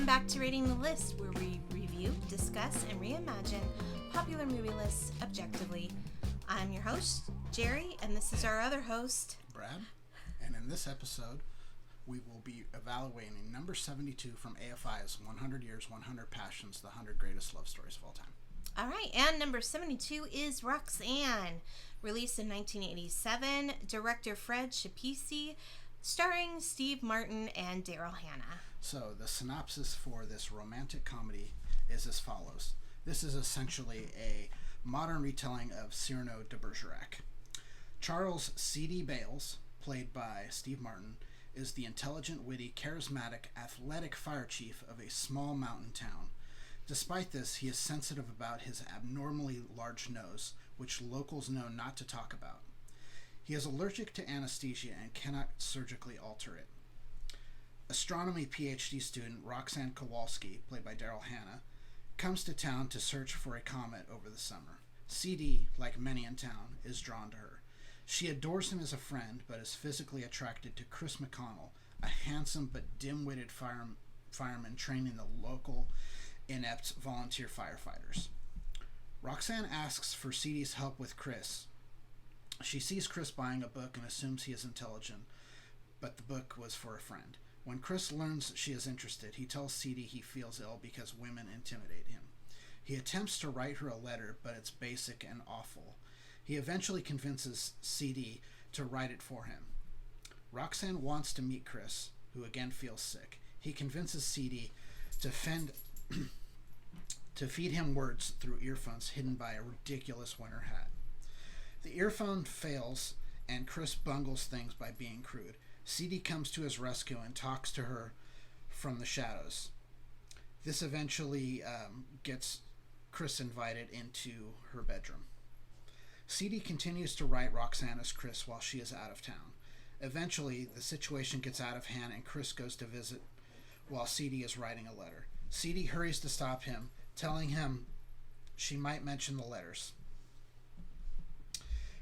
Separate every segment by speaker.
Speaker 1: back to Rating the List, where we review, discuss, and reimagine popular movie lists objectively. I'm your host, Jerry, and this is our other host,
Speaker 2: Brad. And in this episode, we will be evaluating number 72 from AFI's 100 Years, 100 Passions, the 100 Greatest Love Stories of All Time.
Speaker 1: All right, and number 72 is Roxanne, released in 1987, director Fred Schepisi, starring Steve Martin and Daryl Hannah.
Speaker 2: So, the synopsis for this romantic comedy is as follows. This is essentially a modern retelling of Cyrano de Bergerac. Charles C.D. Bales, played by Steve Martin, is the intelligent, witty, charismatic, athletic fire chief of a small mountain town. Despite this, he is sensitive about his abnormally large nose, which locals know not to talk about. He is allergic to anesthesia and cannot surgically alter it. Astronomy PhD student Roxanne Kowalski, played by Daryl Hannah, comes to town to search for a comet over the summer. CD, like many in town, is drawn to her. She adores him as a friend, but is physically attracted to Chris McConnell, a handsome but dim-witted fireman training the local inept volunteer firefighters. Roxanne asks for CD's help with Chris. She sees Chris buying a book and assumes he is intelligent, but the book was for a friend. When Chris learns she is interested, he tells CD he feels ill because women intimidate him. He attempts to write her a letter, but it's basic and awful. He eventually convinces CD to write it for him. Roxanne wants to meet Chris, who again feels sick. He convinces CD to feed him words through earphones hidden by a ridiculous winter hat. The earphone fails, and Chris bungles things by being crude. CD comes to his rescue and talks to her from the shadows. This eventually gets Chris invited into her bedroom. CD continues to write Roxanne as Chris while she is out of town. Eventually, the situation gets out of hand and Chris goes to visit while CD is writing a letter. CD hurries to stop him, telling him she might mention the letters.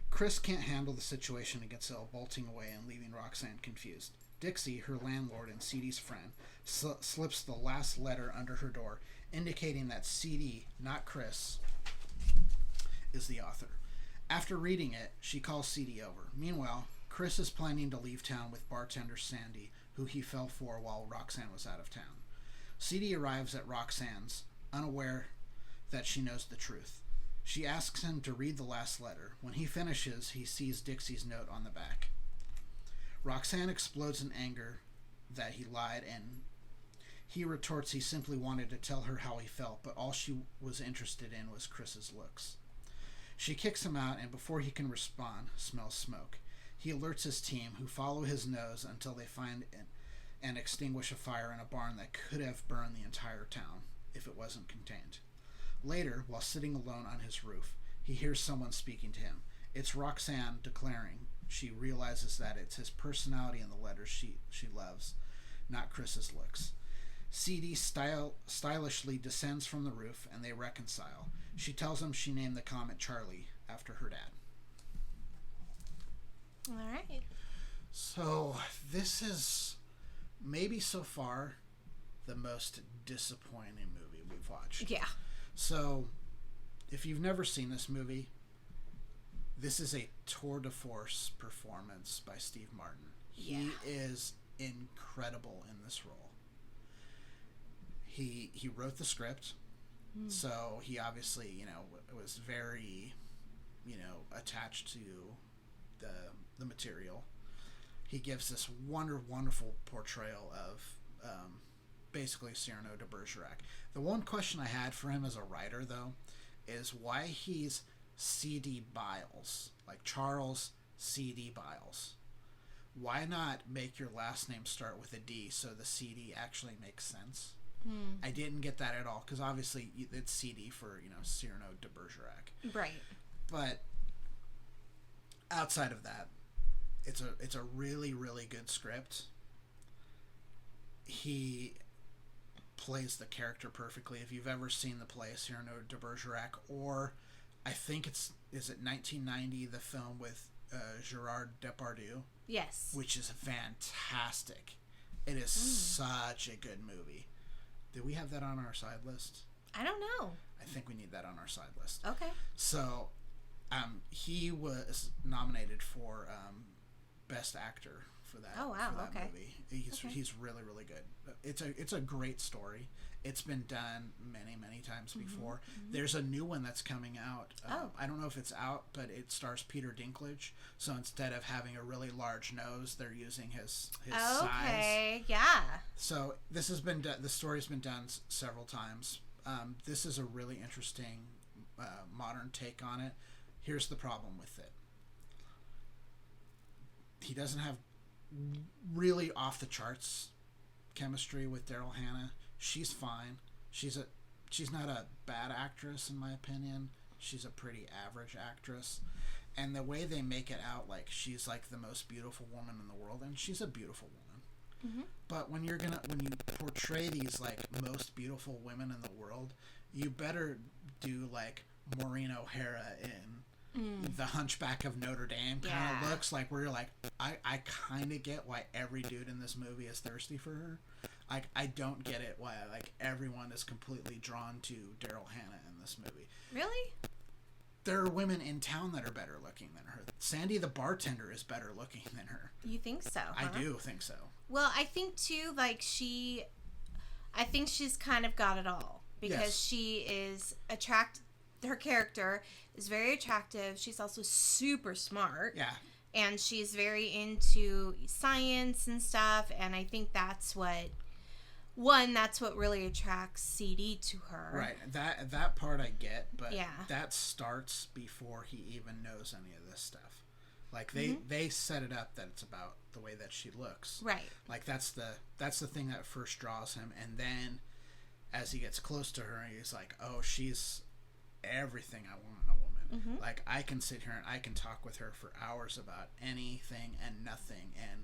Speaker 2: Chris can't handle the situation and gets ill, bolting away and leaving Roxanne confused. Dixie, her landlord and CD's friend, slips the last letter under her door, indicating that CD, not Chris, is the author. After reading it, she calls CD over. Meanwhile, Chris is planning to leave town with bartender Sandy, who he fell for while Roxanne was out of town. CD arrives at Roxanne's, unaware that she knows the truth. She asks him to read the last letter. When he finishes, he sees Dixie's note on the back. Roxanne explodes in anger that he lied, and he retorts he simply wanted to tell her how he felt, but all she was interested in was Chris's looks. She kicks him out, and before he can respond, smells smoke. He alerts his team, who follow his nose until they find and extinguish a fire in a barn that could have burned the entire town if it wasn't contained. Later, while sitting alone on his roof, he hears someone speaking to him. It's Roxanne declaring she realizes that it's his personality in the letters she loves, not Chris's looks. CD stylishly descends from the roof, and they reconcile. She tells him she named the comet Charlie after her dad.
Speaker 1: All right.
Speaker 2: So, this is maybe so far the most disappointing movie we've watched.
Speaker 1: Yeah.
Speaker 2: So, if you've never seen this movie, this is a tour de force performance by Steve Martin.
Speaker 1: Yeah.
Speaker 2: He is incredible in this role. He wrote the script, so he obviously, was very, attached to the material. He gives this wonderful portrayal of basically Cyrano de Bergerac. The one question I had for him as a writer, though, is why he's C.D. Biles, like Charles C.D. Biles. Why not make your last name start with a D so the C.D. actually makes sense? I didn't get that at all, because obviously it's C.D. for, Cyrano de Bergerac.
Speaker 1: Right.
Speaker 2: But outside of that, it's a really, really good script. He plays the character perfectly. If you've ever seen the play Cyrano de Bergerac, or I think is it 1990, the film with Gerard Depardieu?
Speaker 1: Yes.
Speaker 2: Which is fantastic. It is such a good movie. Did we have that on our side list?
Speaker 1: I don't know.
Speaker 2: I think we need that on our side list.
Speaker 1: Okay.
Speaker 2: So, he was nominated for Best Actor for that.
Speaker 1: Oh wow!
Speaker 2: For that
Speaker 1: Okay.
Speaker 2: movie. He's really really good. It's a great story. It's been done many times before. Mm-hmm. There's a new one that's coming out. I don't know if it's out, but it stars Peter Dinklage. So instead of having a really large nose, they're using his size.
Speaker 1: Okay, yeah.
Speaker 2: So this has been the story's been done several times. This is a really interesting modern take on it. Here's the problem with it. He doesn't have really off the charts chemistry with Daryl Hannah. She's fine. She's not a bad actress in my opinion. She's a pretty average actress. And the way they make it out like she's like the most beautiful woman in the world, and she's a beautiful woman. Mm-hmm. But when you portray these like most beautiful women in the world, you better do like Maureen O'Hara in The Hunchback of Notre Dame kind of looks like, where you're like, I kind of get why every dude in this movie is thirsty for her. I don't get it why like everyone is completely drawn to Daryl Hannah in this movie.
Speaker 1: Really?
Speaker 2: There are women in town that are better looking than her. Sandy the bartender is better looking than her.
Speaker 1: You think so? Huh?
Speaker 2: I do think so.
Speaker 1: Well, I think too, like I think she's kind of got it all, because she is her character is very attractive. She's also super smart.
Speaker 2: Yeah.
Speaker 1: And she's very into science and stuff, and I think that's what really attracts CD to her.
Speaker 2: Right. That part I get, but
Speaker 1: yeah.
Speaker 2: That starts before he even knows any of this stuff. Like they set it up that it's about the way that she looks.
Speaker 1: Right.
Speaker 2: Like that's the thing that first draws him, and then as he gets close to her, he's like, "Oh, she's everything I want in a woman." Mm-hmm. Like I can sit here and I can talk with her for hours about anything and nothing and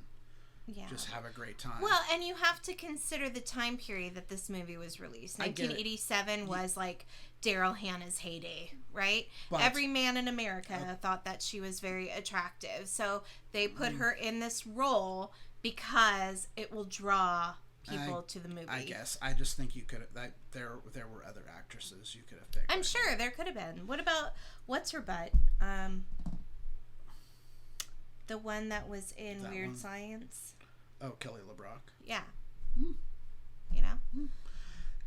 Speaker 2: just have a great time.
Speaker 1: Well, and you have to consider the time period that this movie was released. 1987 was like Daryl Hannah's heyday, right? But every man in America thought that she was very attractive. So they put her in this role because it will draw people to the movie.
Speaker 2: I guess. I just think you could have, there were other actresses you could have picked.
Speaker 1: I'm sure there could have been. What about, what's her butt? The one that was in that Weird Science.
Speaker 2: Oh, Kelly LeBrock.
Speaker 1: Yeah. You know?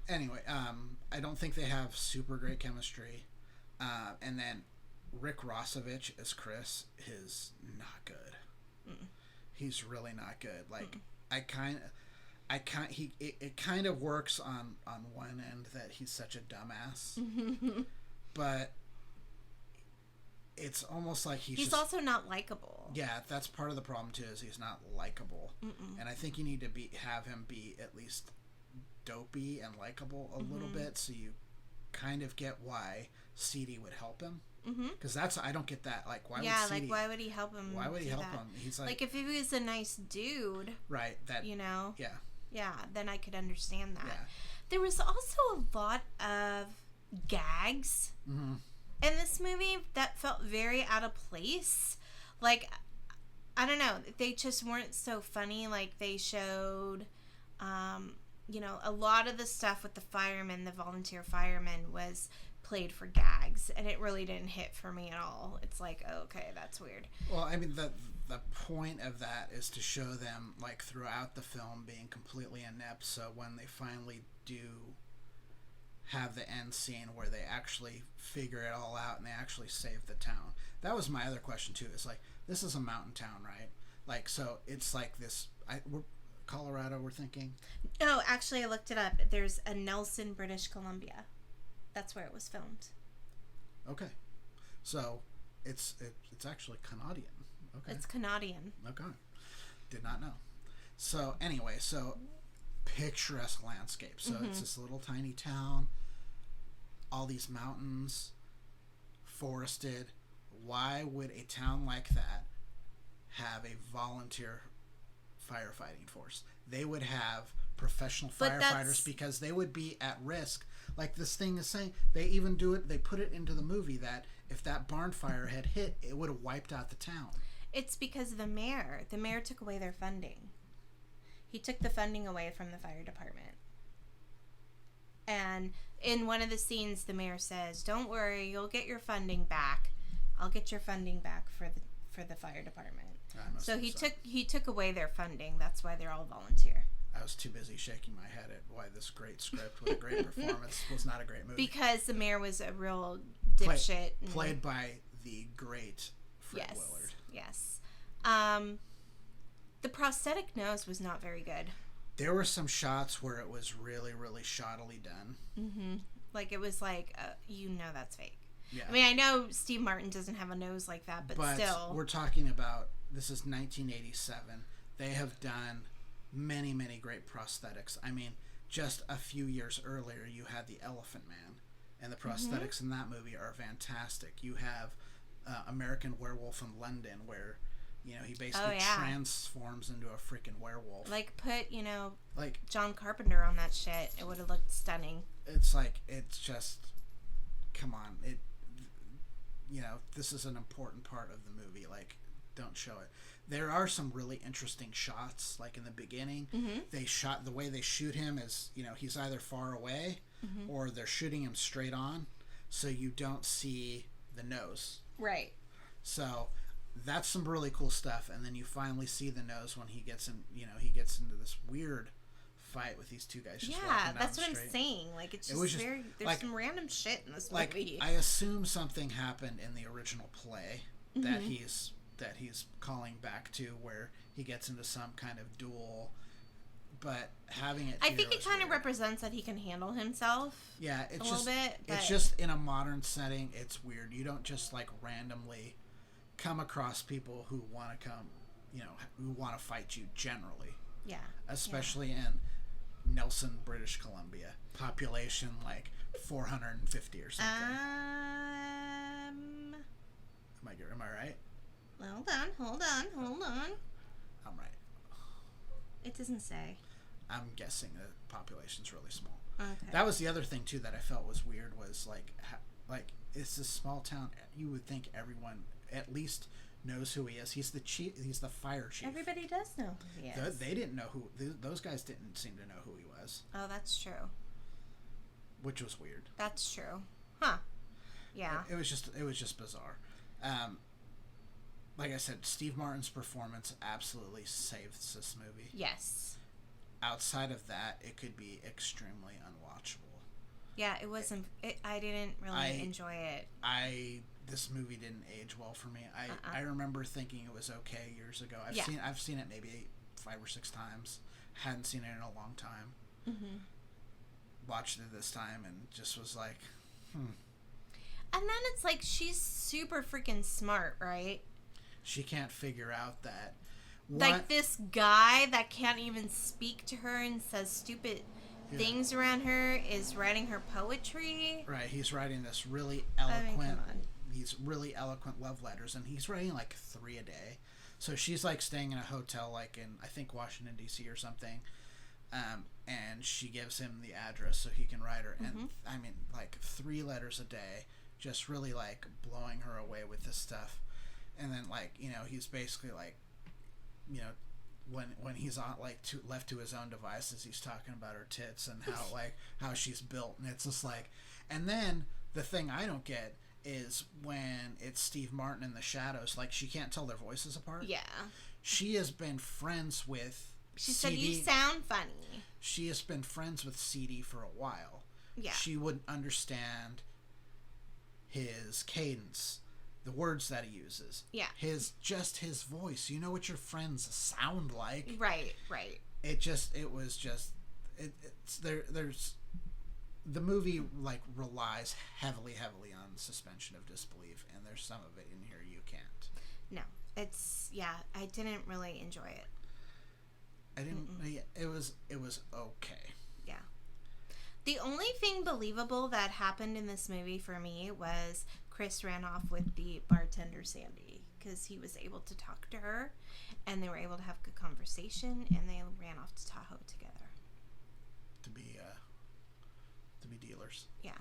Speaker 2: Anyway, I don't think they have super great chemistry. And then Rick Rossovich as Chris is not good. He's really not good. Like, it kind of works on one end that he's such a dumbass. But it's almost like he's
Speaker 1: also not likable.
Speaker 2: Yeah, that's part of the problem too, is he's not likable. And I think you need to have him be at least dopey and likable a little bit, so you kind of get why CD would help him. Because I don't get that. Like, why would CD...
Speaker 1: like, why would he help him?
Speaker 2: Why would he help him? He's like...
Speaker 1: Like, if he was a nice dude...
Speaker 2: Right, that...
Speaker 1: You know?
Speaker 2: Yeah.
Speaker 1: Yeah, then I could understand that.
Speaker 2: Yeah.
Speaker 1: There was also a lot of gags in this movie that felt very out of place. Like, I don't know, they just weren't so funny. Like, they showed, you know, a lot of the stuff with the firemen, the volunteer firemen, was played for gags, and it really didn't hit for me at all. It's like, oh, okay, that's weird.
Speaker 2: Well, I mean, the point of that is to show them, like, throughout the film being completely inept, so when they finally do have the end scene where they actually figure it all out and they actually save the town. That was my other question too. It's like, this is a mountain town, right? Like, so it's like this, Colorado, we're thinking?
Speaker 1: Oh, actually I looked it up. There's a Nelson, British Columbia. That's where it was filmed.
Speaker 2: Okay. So it's actually Canadian. Okay.
Speaker 1: It's Canadian.
Speaker 2: Okay. Did not know. So anyway, picturesque landscape. So it's this little tiny town, all these mountains, forested. Why would a town like that have a volunteer firefighting force? They would have professional firefighters because they would be at risk. Like this thing is saying, they even do it, they put it into the movie that if that barn fire had hit, it would have wiped out the town.
Speaker 1: It's because of the mayor. The mayor took away their funding. He took the funding away from the fire department. And in one of the scenes, the mayor says, "Don't worry, you'll get your funding back. I'll get your funding back for the fire department." So he took away their funding. That's why they're all volunteer.
Speaker 2: I was too busy shaking my head at why this great script with a great performance was not a great movie.
Speaker 1: Because the mayor was a real dipshit.
Speaker 2: Played by the great Fred Willard.
Speaker 1: Yes. The prosthetic nose was not very good.
Speaker 2: There were some shots where it was really, really shoddily done.
Speaker 1: Mm-hmm. Like, it was like, that's fake.
Speaker 2: Yeah.
Speaker 1: I mean, I know Steve Martin doesn't have a nose like that, but still.
Speaker 2: We're talking about, this is 1987. They have done many, many great prosthetics. I mean, just a few years earlier, you had the Elephant Man, and the prosthetics in that movie are fantastic. You have American Werewolf in London, where, he basically transforms into a freaking werewolf.
Speaker 1: Like, put, John Carpenter on that shit. It would have looked stunning.
Speaker 2: It's just, come on. This is an important part of the movie. Like, don't show it. There are some really interesting shots, like in the beginning. Mm-hmm. The way they shoot him is, he's either far away or they're shooting him straight on, so you don't see the nose. Right. So that's some really cool stuff. And then you finally see the nose when he gets into this weird fight with these two guys. Just
Speaker 1: that's what I'm saying. Like, it's just very, there's some random shit in this movie.
Speaker 2: I assume something happened in the original play that he's calling back to, where he gets into some kind of duel, but having it,
Speaker 1: I think it kind of represents that he can handle himself.
Speaker 2: Yeah, it's
Speaker 1: a little bit. But
Speaker 2: it's just in a modern setting, it's weird. You don't just like randomly come across people who want to who want to fight you generally. Yeah. Especially in Nelson, British Columbia, population like 450 or something. Am I right?
Speaker 1: Hold on.
Speaker 2: I'm right.
Speaker 1: It doesn't say.
Speaker 2: I'm guessing the population's really small.
Speaker 1: Okay.
Speaker 2: That was the other thing too that I felt was weird, was like it's a small town. You would think everyone at least knows who he is. He's the chief. He's the fire chief.
Speaker 1: Everybody does know who he is.
Speaker 2: They didn't know who. Those guys didn't seem to know who he was.
Speaker 1: Oh, that's true.
Speaker 2: Which was weird.
Speaker 1: That's true. Huh. Yeah.
Speaker 2: It was just bizarre. Like I said, Steve Martin's performance absolutely saves this movie.
Speaker 1: Yes.
Speaker 2: Outside of that, it could be extremely unwatchable.
Speaker 1: Yeah, it wasn't. I didn't really enjoy it.
Speaker 2: This movie didn't age well for me. I remember thinking it was okay years ago. I've seen it maybe 5 or 6 times. Hadn't seen it in a long time. Mm-hmm. Watched it this time and just was like, And
Speaker 1: then it's like, she's super freaking smart, right?
Speaker 2: She can't figure out that.
Speaker 1: Like, this guy that can't even speak to her and says stupid things around her is writing her poetry.
Speaker 2: Right, he's writing this really eloquent, these really eloquent love letters, and he's writing like 3 a day. So she's like staying in a hotel like in, I think, Washington, D.C. or something, and she gives him the address so he can write her. And I mean, like 3 letters a day, just really like blowing her away with this stuff. And then like, he's basically like, when he's on like left to his own devices, he's talking about her tits and how she's built, and it's just like, and then the thing I don't get is when it's Steve Martin in the shadows, like she can't tell their voices apart. Yeah. She has been friends with
Speaker 1: She said, you sound funny.
Speaker 2: She has been friends with CD for a while.
Speaker 1: Yeah.
Speaker 2: She wouldn't understand his cadence, the words that he uses. Yeah. His voice. You know what your friends sound like.
Speaker 1: Right.
Speaker 2: There's the movie like relies heavily on suspension of disbelief, and there's some of it in here you can't.
Speaker 1: No. I didn't really enjoy it.
Speaker 2: I didn't. It was okay.
Speaker 1: Yeah. The only thing believable that happened in this movie for me was Chris ran off with the bartender Sandy, because he was able to talk to her, and they were able to have good conversation, and they ran off to Tahoe together.
Speaker 2: To be dealers.
Speaker 1: Yeah.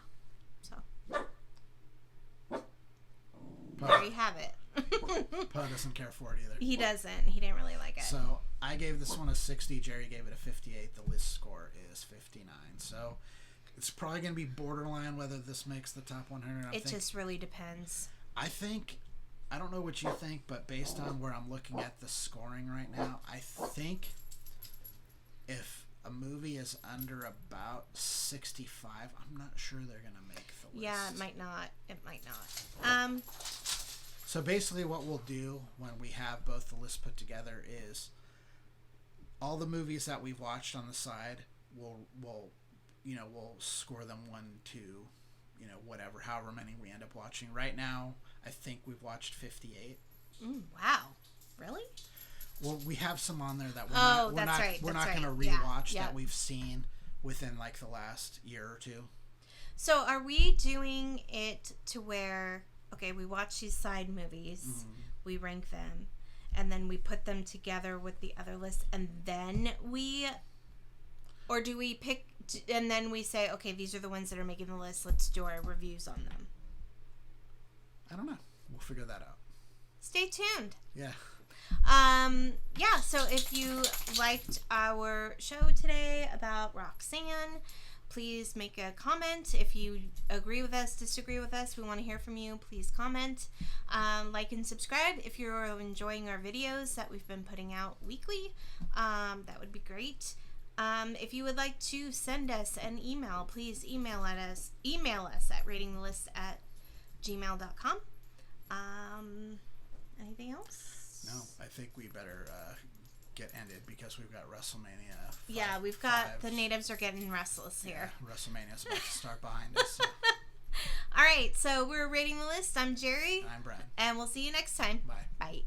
Speaker 1: So. There you have it.
Speaker 2: Poe doesn't care for it either.
Speaker 1: He doesn't. He didn't really like it.
Speaker 2: So I gave this one a 60. Jerry gave it a 58. The list score is 59. So It's probably going to be borderline whether this makes the top 100.
Speaker 1: It just really depends.
Speaker 2: I don't know what you think, but based on where I'm looking at the scoring right now, I think if a movie is under about 65, I'm not sure they're going to make the list.
Speaker 1: Yeah, it might not.
Speaker 2: So basically what we'll do when we have both the lists put together is all the movies that we've watched on the side, we'll score them 1, 2, whatever, however many we end up watching. Right now, I think we've watched 58.
Speaker 1: Wow. Really?
Speaker 2: Well, we have some on there that we're not going to rewatch that we've seen within like the last year or two.
Speaker 1: So are we doing it to where, okay, we watch these side movies, we rank them, and then we put them together with the other lists, and then or do we pick, and then we say, okay, these are the ones that are making the list, let's do our reviews on them?
Speaker 2: I don't know. We'll figure that out.
Speaker 1: Stay tuned.
Speaker 2: Yeah.
Speaker 1: So if you liked our show today about Roxanne, please make a comment. If you agree with us, disagree with us, we want to hear from you. Please comment, like, and subscribe. If you're enjoying our videos that we've been putting out weekly, that would be great. If you would like to send us an email, please email us at ratingthelist@gmail.com. Anything else?
Speaker 2: No, I think we better get ended because we've got WrestleMania.
Speaker 1: We've got the natives are getting restless here.
Speaker 2: Yeah, WrestleMania's about to start behind us. So.
Speaker 1: All right, so we're Rating the List. I'm Jerry.
Speaker 2: And I'm Brad.
Speaker 1: And we'll see you next time.
Speaker 2: Bye.
Speaker 1: Bye.